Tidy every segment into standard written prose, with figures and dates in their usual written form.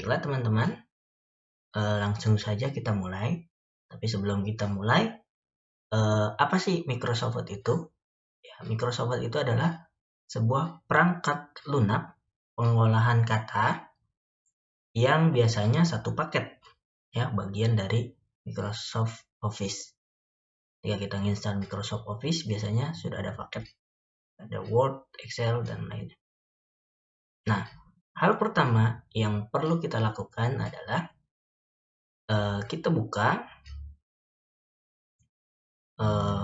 Baiklah teman-teman, langsung saja kita mulai. Tapi sebelum kita mulai, apa sih Microsoft Word itu? Ya, Microsoft Word itu adalah sebuah perangkat lunak pengolahan kata yang biasanya satu paket, ya, bagian dari Microsoft Office. Jika kita install Microsoft Office, biasanya sudah ada paket, ada Word, Excel, dan lainnya. Nah, hal pertama yang perlu kita lakukan adalah kita buka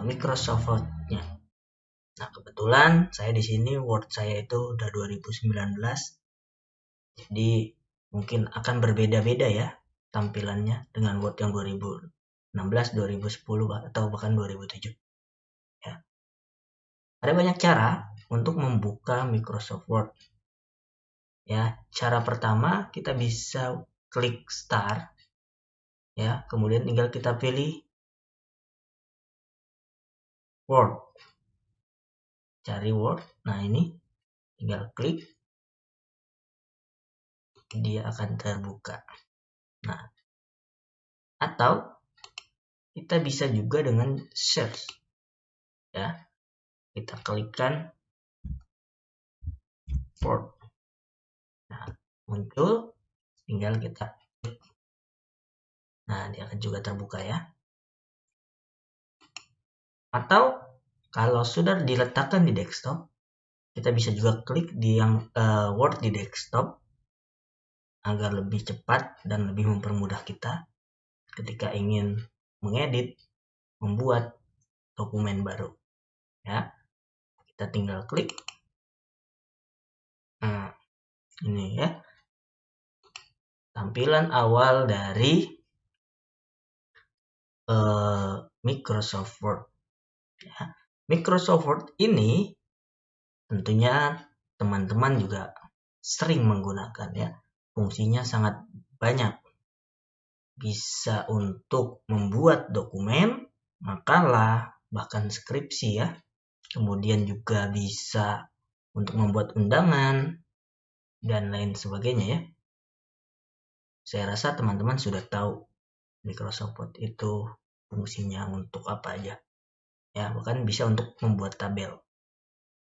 Microsoft Word-nya. Nah, kebetulan saya di sini Word saya itu udah 2019. Jadi mungkin akan berbeda-beda ya tampilannya dengan Word yang 2016, 2010 atau bahkan 2007. Ya. Ada banyak cara untuk membuka Microsoft Word. Ya, cara pertama kita bisa klik Start. Ya, kemudian tinggal kita pilih Word. Cari Word. Nah, ini tinggal klik, dia akan terbuka. Nah, atau kita bisa juga dengan search. Ya, kita klikkan Word. Nah, muncul, tinggal kita klik. Nah, dia akan juga terbuka ya. Atau kalau sudah diletakkan di desktop, kita bisa juga klik di yang Word di desktop agar lebih cepat dan lebih mempermudah kita ketika ingin mengedit, membuat dokumen baru. Ya, kita tinggal klik. Nah, ini ya tampilan awal dari Microsoft Word. Ya. Microsoft Word ini tentunya teman-teman juga sering menggunakan ya. Fungsinya sangat banyak. Bisa untuk membuat dokumen, makalah, bahkan skripsi ya. Kemudian juga bisa untuk membuat undangan dan lain sebagainya ya. Saya rasa teman-teman sudah tahu Microsoft Word itu fungsinya untuk apa aja. Ya, bahkan bisa untuk membuat tabel.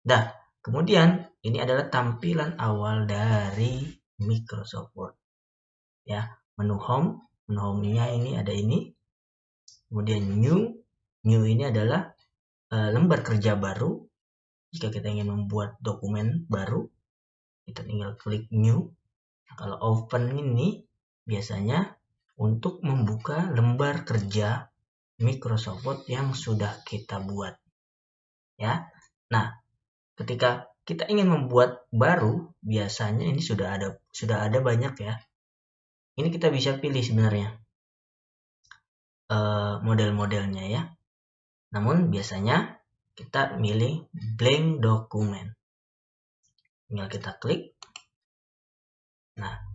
Nah, kemudian ini adalah tampilan awal dari Microsoft Word. Ya, menu home-nya ini ada ini. Kemudian new ini adalah lembar kerja baru. Jika kita ingin membuat dokumen baru, kita tinggal klik new. Nah, kalau open ini biasanya untuk membuka lembar kerja Microsoft Word yang sudah kita buat. Ya. Nah, ketika kita ingin membuat baru, biasanya ini sudah ada banyak ya. Ini kita bisa pilih sebenarnya model-modelnya ya. Namun biasanya kita milih blank document. Tinggal kita klik. Nah,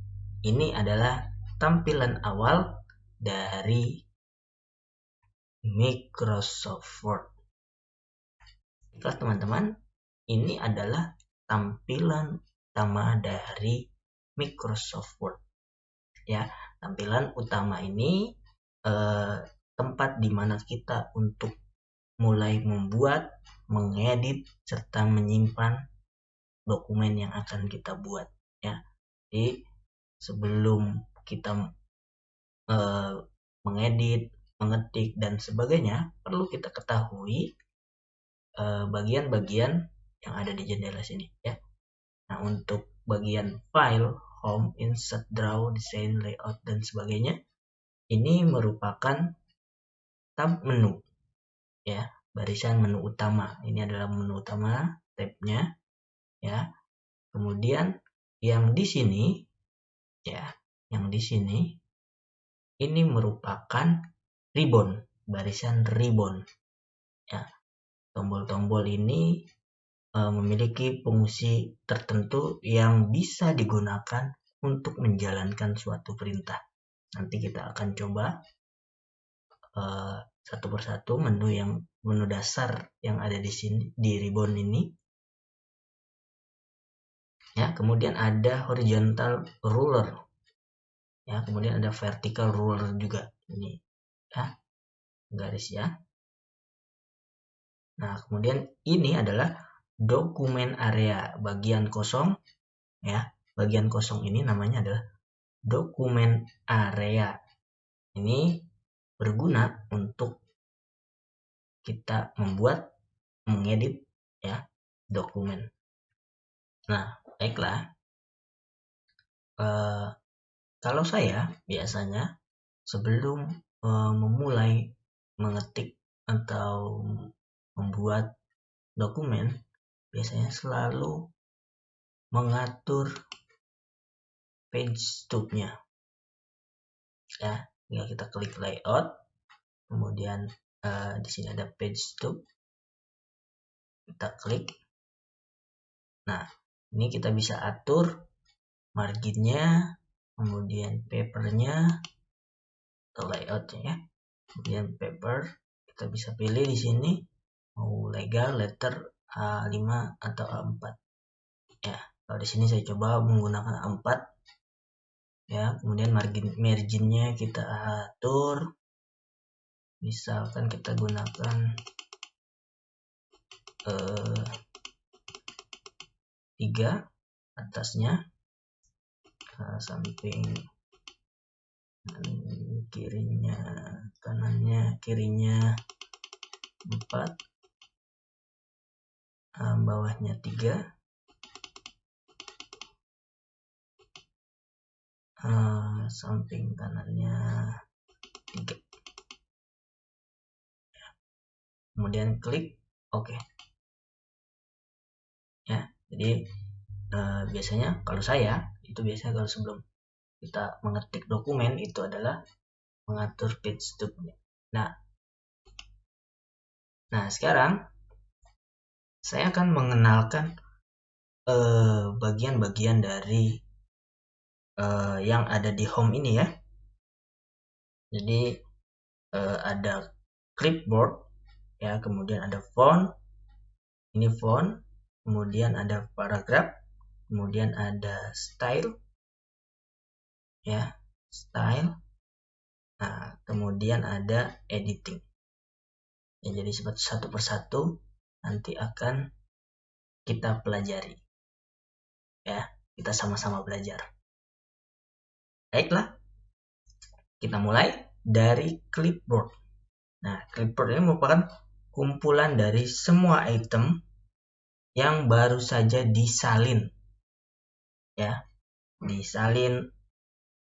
ini adalah tampilan awal dari Microsoft Word. Baiklah teman-teman, ini adalah tampilan utama dari Microsoft Word. Ya, tampilan utama ini tempat di mana kita untuk mulai membuat, mengedit, serta menyimpan dokumen yang akan kita buat. Ya, jadi sebelum kita mengedit, mengetik, dan sebagainya, perlu kita ketahui bagian-bagian yang ada di jendela sini ya. Nah, untuk bagian file, home, insert, draw, design, layout, dan sebagainya, ini merupakan tab menu ya, barisan menu utama. Ini adalah menu utama, tabnya ya. Kemudian yang di sini ya, yang di sini ini merupakan ribbon, barisan ribbon ya. Tombol-tombol ini memiliki fungsi tertentu yang bisa digunakan untuk menjalankan suatu perintah. Nanti kita akan coba satu persatu menu dasar yang ada di sini di ribbon ini. Ya, kemudian ada horizontal ruler. Ya, kemudian ada vertical ruler juga ini ya, garis ya. Nah, kemudian ini adalah dokumen area, bagian kosong ya. Bagian kosong ini namanya adalah dokumen area. Ini berguna untuk kita membuat, mengedit ya dokumen. Nah, baiklah. Kalau saya biasanya sebelum memulai mengetik atau membuat dokumen, biasanya selalu mengatur page tube-nya ya. Tinggal kita klik layout, kemudian di sini ada page tube, kita klik. Nah, ini kita bisa atur marginnya, kemudian papernya atau layoutnya ya. Kemudian paper kita bisa pilih di sini mau legal, letter A5 atau A4 ya. Kalau di sini saya coba menggunakan A4 ya. Kemudian marginnya kita atur, misalkan kita gunakan 3 atasnya, samping kirinya, kanannya, kirinya 4, bawahnya 3, samping kanannya 3. Kemudian klik OK ya. Jadi biasanya kalau saya itu biasanya kalau sebelum kita mengetik dokumen itu adalah mengatur page tube-nya. Nah sekarang saya akan mengenalkan bagian-bagian dari yang ada di home ini ya. Jadi ada clipboard ya, kemudian ada font, ini font, kemudian ada paragraph, kemudian ada style ya, style. Nah, kemudian ada editing ya. Jadi satu persatu nanti akan kita pelajari ya, kita sama-sama belajar. Baiklah, kita mulai dari clipboard. Nah, clipboard ini merupakan kumpulan dari semua item yang baru saja disalin ya, disalin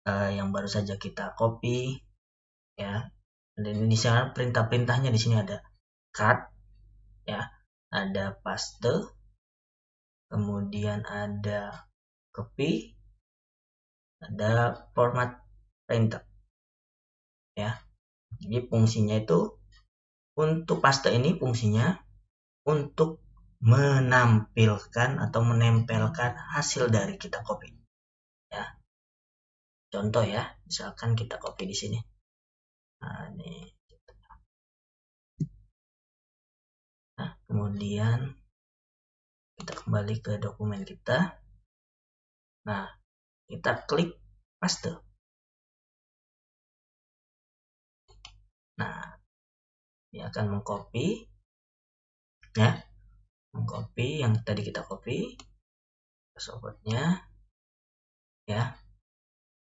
yang baru saja kita copy ya. Dan di sana perintah-perintahnya di sini ada cut ya, ada paste, kemudian ada copy, ada format printer ya. Jadi fungsinya itu untuk paste ini fungsinya untuk menampilkan atau menempelkan hasil dari kita copy ya. Contoh ya, misalkan kita copy di sini. Nah, ini. Nah, kemudian kita kembali ke dokumen kita. Nah, kita klik paste. Nah, dia akan mengcopy ya, mengcopy yang tadi kita copy, passwordnya ya,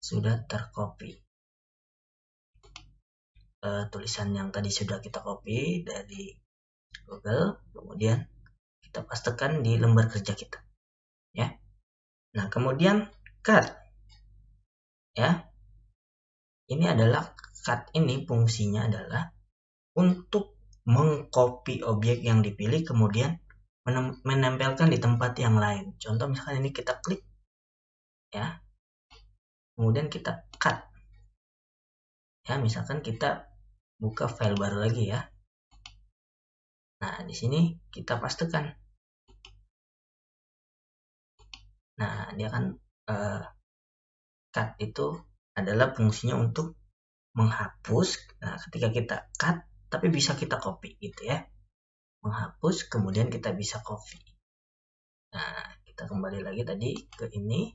sudah tercopy. Tulisan yang tadi sudah kita copy dari Google, kemudian kita pastekan di lembar kerja kita ya. Nah, kemudian cut ya. Ini adalah cut, ini fungsinya adalah untuk mengcopy objek yang dipilih kemudian menempelkan di tempat yang lain. Contoh misalkan ini kita klik ya, kemudian kita cut ya, misalkan kita buka file baru lagi ya. Nah, di sini kita pastekan. Nah, dia akan cut itu adalah fungsinya untuk menghapus. Nah, ketika kita cut tapi bisa kita copy gitu ya. Menghapus kemudian kita bisa copy. Nah, kita kembali lagi tadi ke ini.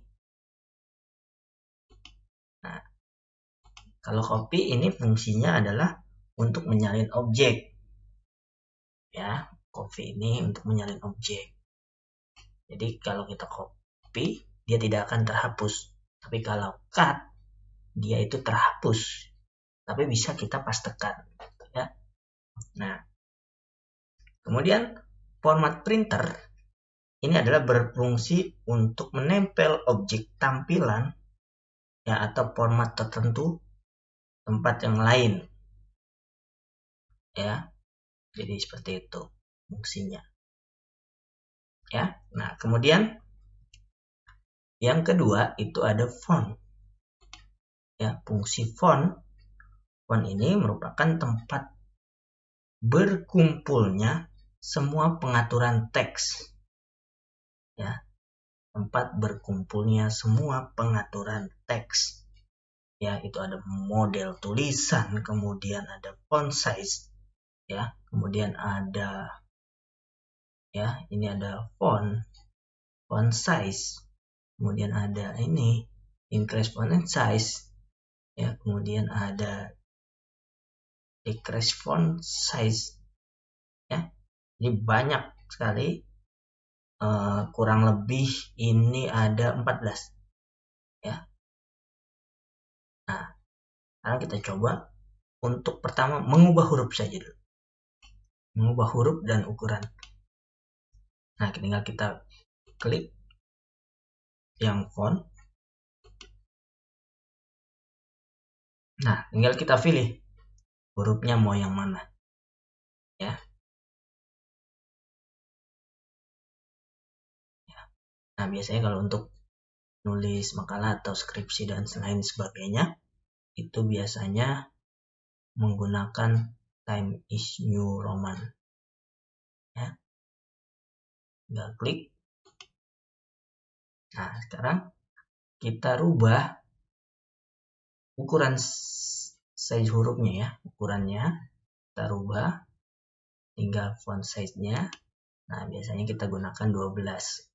Nah, Kalau copy ini fungsinya adalah untuk menyalin objek. Ya, copy ini untuk menyalin objek. Jadi kalau kita copy, dia tidak akan terhapus. Tapi kalau cut, dia itu terhapus. Tapi bisa kita pastekan. Ya. Nah, kemudian format printer ini adalah berfungsi untuk menempel objek tampilan ya atau format tertentu tempat yang lain. Ya. Jadi seperti itu fungsinya. Ya. Nah, kemudian yang kedua itu ada font. Ya, fungsi font ini merupakan tempat berkumpulnya semua pengaturan teks. Ya, tempat berkumpulnya semua pengaturan teks. Ya, itu ada model tulisan, kemudian ada font size, ya, kemudian ada ya, ini ada font size, kemudian ada ini increase font size, ya, kemudian ada decrease font size, ya. Jadi banyak sekali, kurang lebih ini ada 14, ya. Nah, sekarang kita coba untuk pertama mengubah huruf saja dulu, mengubah huruf dan ukuran. Nah, tinggal kita klik yang font. Nah, tinggal kita pilih hurufnya mau yang mana, ya. Nah, biasanya kalau untuk nulis makalah atau skripsi dan lain sebagainya, itu biasanya menggunakan Times New Roman. Ya. Tinggal klik. Nah, sekarang kita rubah ukuran size hurufnya ya, ukurannya kita rubah, tinggal font size-nya. Nah, biasanya kita gunakan 12.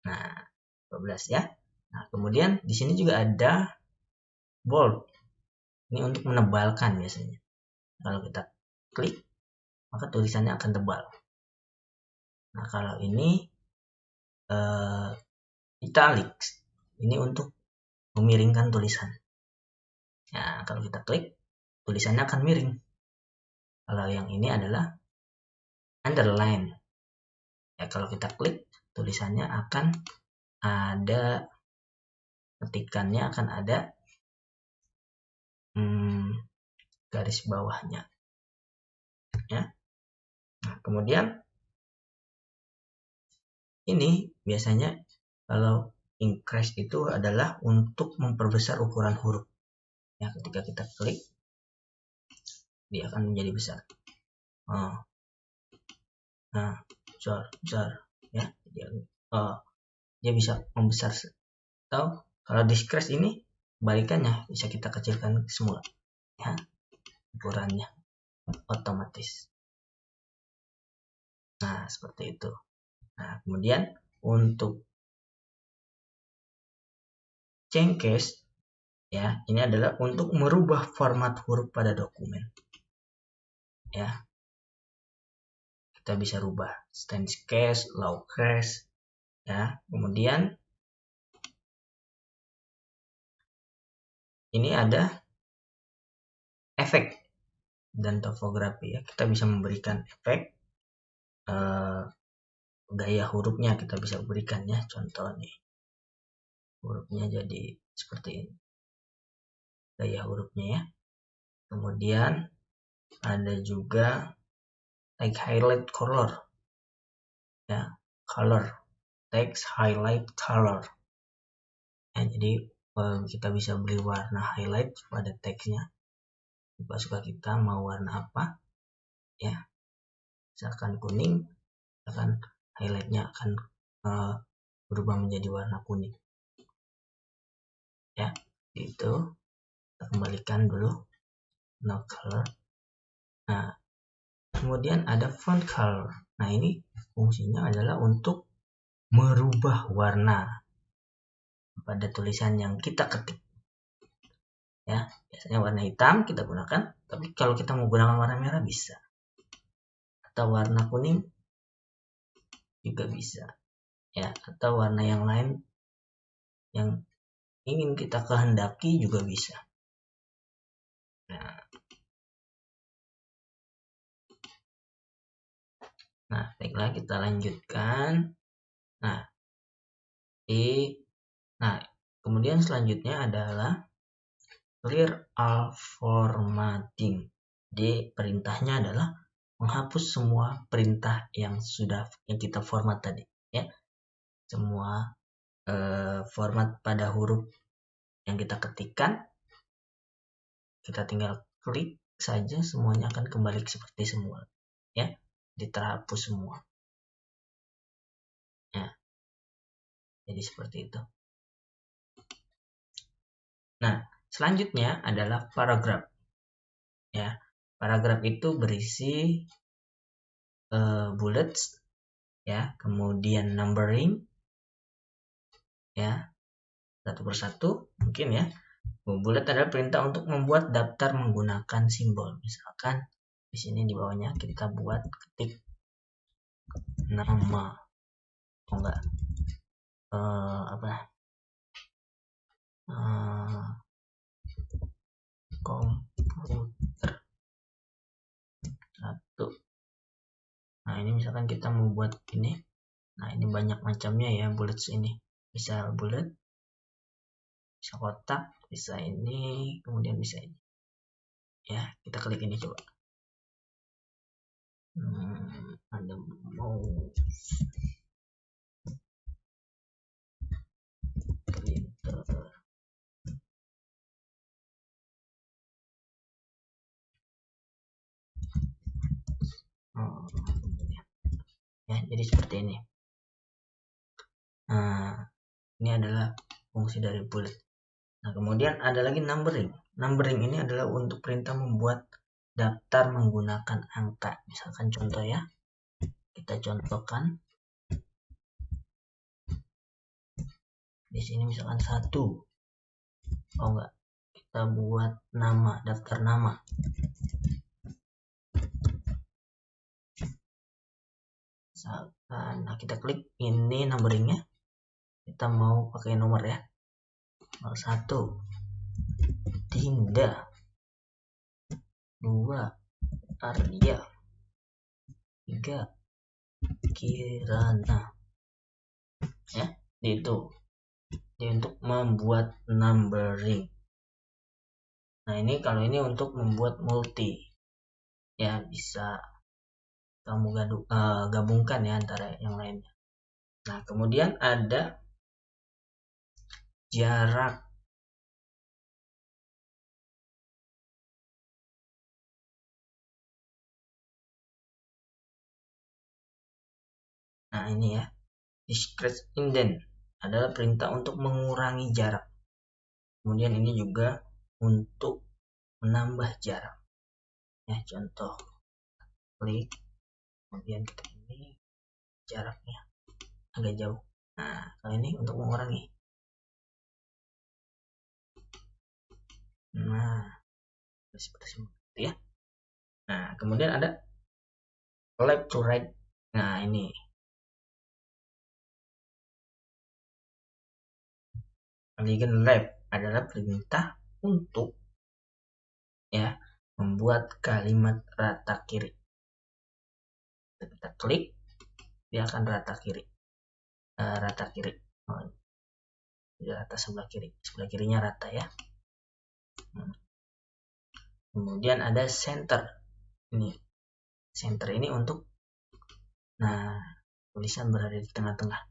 Nah, 12 ya. Nah, kemudian di sini juga ada bold. Ini untuk menebalkan biasanya. Kalau kita klik, maka tulisannya akan tebal. Nah, kalau ini italics. Ini untuk memiringkan tulisan. Nah, kalau kita klik, tulisannya akan miring. Kalau yang ini adalah underline. Ya, kalau kita klik, tulisannya akan ada, ketikannya akan ada garis bawahnya. Ya. Nah, kemudian ini biasanya kalau increase itu adalah untuk memperbesar ukuran huruf. Ya, ketika kita klik, dia akan menjadi besar. Nah, besar, ya. Dia bisa membesar. Atau kalau decrease ini balikannya, bisa kita kecilkan semula, ya, ukurannya otomatis. Nah, seperti itu. Nah, kemudian untuk change case, ya, ini adalah untuk merubah format huruf pada dokumen. Ya, kita bisa rubah sans case, low case, ya. Kemudian ini ada efek dan topografi, ya. Kita bisa memberikan efek gaya hurufnya, kita bisa berikan, ya. Contoh nih, hurufnya jadi seperti ini, gaya hurufnya, ya. Kemudian ada juga like highlight color, ya, color, text highlight color, ya. Jadi kita bisa beri warna highlight pada teksnya, suka kita mau warna apa, ya. Misalkan kuning, misalkan highlightnya akan berubah menjadi warna kuning, ya. Itu kita kembalikan dulu no color. Nah, kemudian ada font color. Nah, ini fungsinya adalah untuk merubah warna pada tulisan yang kita ketik. ya. Biasanya warna hitam kita gunakan, tapi kalau kita mau gunakan warna merah bisa, atau warna kuning juga bisa, ya, atau warna yang lain yang ingin kita kehendaki juga bisa. Nah, baiklah, kita lanjutkan. Nah, kemudian selanjutnya adalah clear all formatting. Jadi perintahnya adalah menghapus semua perintah yang kita format tadi, ya. Semua format pada huruf yang kita ketikkan, kita tinggal klik saja, semuanya akan kembali seperti semula, ya. Jadi terhapus semua. Ya. Jadi seperti itu. Nah, selanjutnya adalah paragraf. Ya, paragraf itu berisi bullets, ya, kemudian numbering, ya, satu persatu mungkin, ya. Bullet adalah perintah untuk membuat daftar menggunakan simbol. Misalkan di sini di bawahnya kita buat ketik nama, enggak komputer 1. Nah, ini misalkan kita mau buat ini. Nah, ini banyak macamnya, ya, bullets ini. Bisa bullet, bisa kotak, bisa ini, kemudian bisa ini. Ya, kita klik ini coba. Ada mau printer. Ya, jadi seperti ini. Nah, ini adalah fungsi dari bullet. Nah, kemudian ada lagi numbering. Numbering ini adalah untuk perintah membuat daftar menggunakan angka. Misalkan contoh, ya. Kita contohkan. Di sini misalkan 1. Oh enggak. Kita buat nama, daftar nama. Misalkan, nah, kita klik ini numberingnya. Kita mau pakai nomor, ya. Nomor 1. Dinda. 2. Arya. 3. Kirana, ya, itu. Jadi untuk membuat numbering. Nah, ini kalau ini untuk membuat multi, ya, bisa kamu gabungkan, ya, antara yang lainnya. Nah, kemudian ada jarak. Nah, ini, ya, decrease indent adalah perintah untuk mengurangi jarak. Kemudian ini juga untuk menambah jarak, ya. Contoh, klik, kemudian kita ini jaraknya agak jauh. Nah, kalau ini untuk mengurangi. Nah, seperti itu, ya. Nah, kemudian ada left to right. Nah, ini bagian left adalah perintah untuk, ya, membuat kalimat rata kiri. Kita klik, dia akan rata kiri. Rata sebelah kiri. Sebelah kirinya rata, ya. Kemudian ada center. Ini center ini untuk, nah, tulisan berada di tengah-tengah,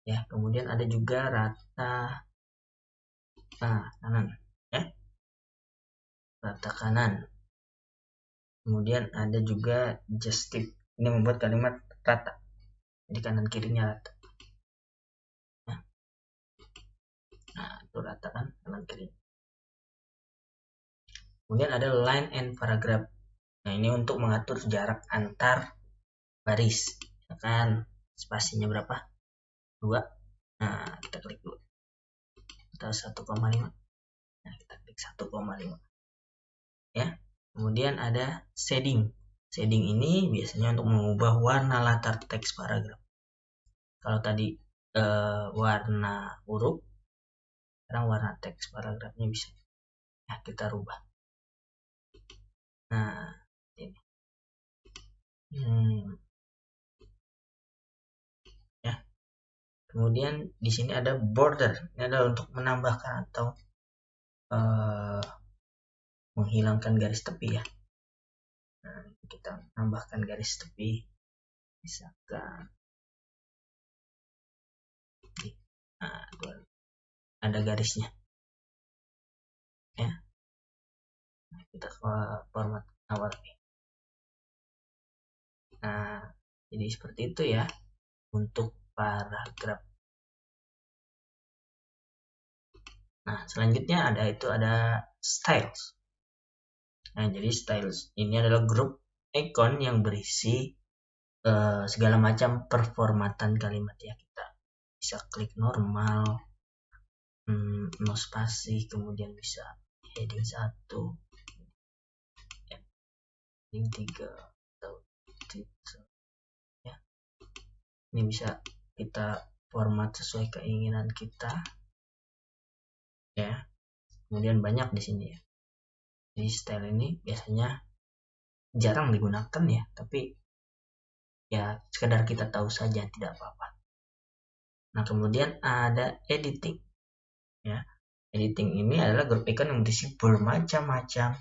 ya. Kemudian ada juga rata kanan, ya. Rata kanan. Kemudian ada juga justif. Ini membuat kalimat rata. Jadi kanan kirinya rata. Nah, itu rata, kan, kanan kiri. Kemudian ada line and paragraph. Nah, ini untuk mengatur jarak antar baris. Misalkan spasinya berapa? 2. Nah, kita klik dulu. Atau 1,5. Nah, kita klik. X 1,5 ya. Kemudian ada shading. Shading ini biasanya untuk mengubah warna latar teks paragraf. Kalau tadi warna huruf, sekarang warna teks paragrafnya bisa ya kita rubah. Nah, ini ya. Kemudian di sini ada border. Ini adalah untuk menambahkan atau menghilangkan garis tepi ya. Nah, kita tambahkan garis tepi, misalkan ada garisnya ya. Nah, kita ke format awal nih. Nah, jadi seperti itu ya untuk paragraf. Nah, selanjutnya ada styles. Nah, jadi styles ini adalah grup icon yang berisi segala macam performatan kalimat ya. Kita bisa klik normal, no spasi, kemudian bisa heading 1, heading 3 atau ya. Ini bisa kita format sesuai keinginan kita ya. Kemudian banyak di sini ya. Jadi style ini biasanya jarang digunakan ya, tapi ya sekedar kita tahu saja, tidak apa-apa. Nah, kemudian ada editing ya. Editing ini adalah grup icon yang berisi bermacam-macam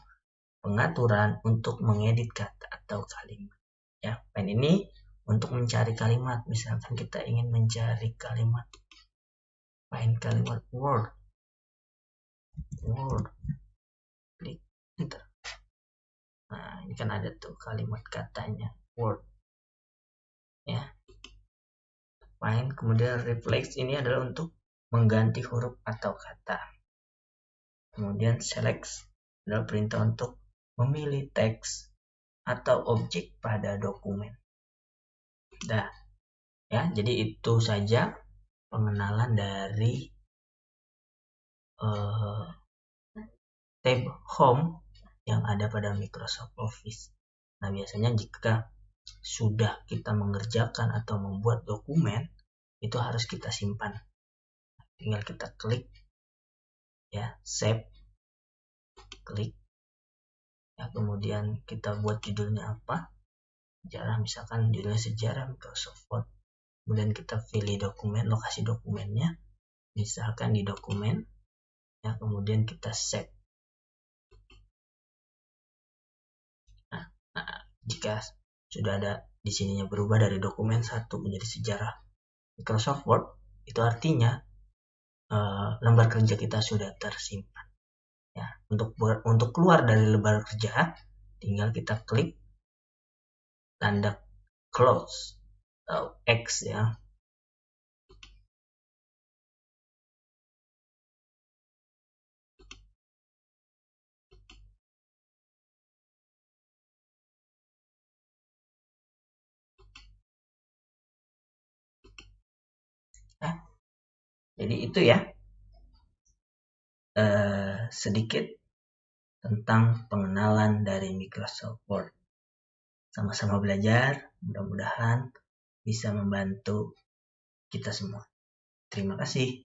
pengaturan untuk mengedit kata atau kalimat ya. Dan ini untuk mencari kalimat, misalkan kita ingin mencari kalimat, find kalimat word, klik enter. Nah, ini kan ada tuh kalimat katanya word ya. Find, kemudian replace ini adalah untuk mengganti huruf atau kata. Kemudian select adalah perintah untuk memilih teks atau objek pada dokumen. Nah, ya, jadi itu saja pengenalan dari tab Home yang ada pada Microsoft Office. Nah, biasanya jika sudah kita mengerjakan atau membuat dokumen, itu harus kita simpan. Tinggal kita klik ya, save, klik ya, kemudian kita buat judulnya apa, sejarah, misalkan judulnya sejarah Microsoft Word. Kemudian kita pilih dokumen, lokasi dokumennya, misalkan di dokumen ya, kemudian kita save. Nah, jika sudah ada di sininya berubah dari dokumen 1 menjadi sejarah Microsoft Word, itu artinya lembar kerja kita sudah tersimpan ya. Untuk keluar dari lembar kerja, tinggal kita klik tanda close atau X ya. Jadi itu ya sedikit tentang pengenalan dari Microsoft Word. Sama-sama belajar, mudah-mudahan bisa membantu kita semua. Terima kasih.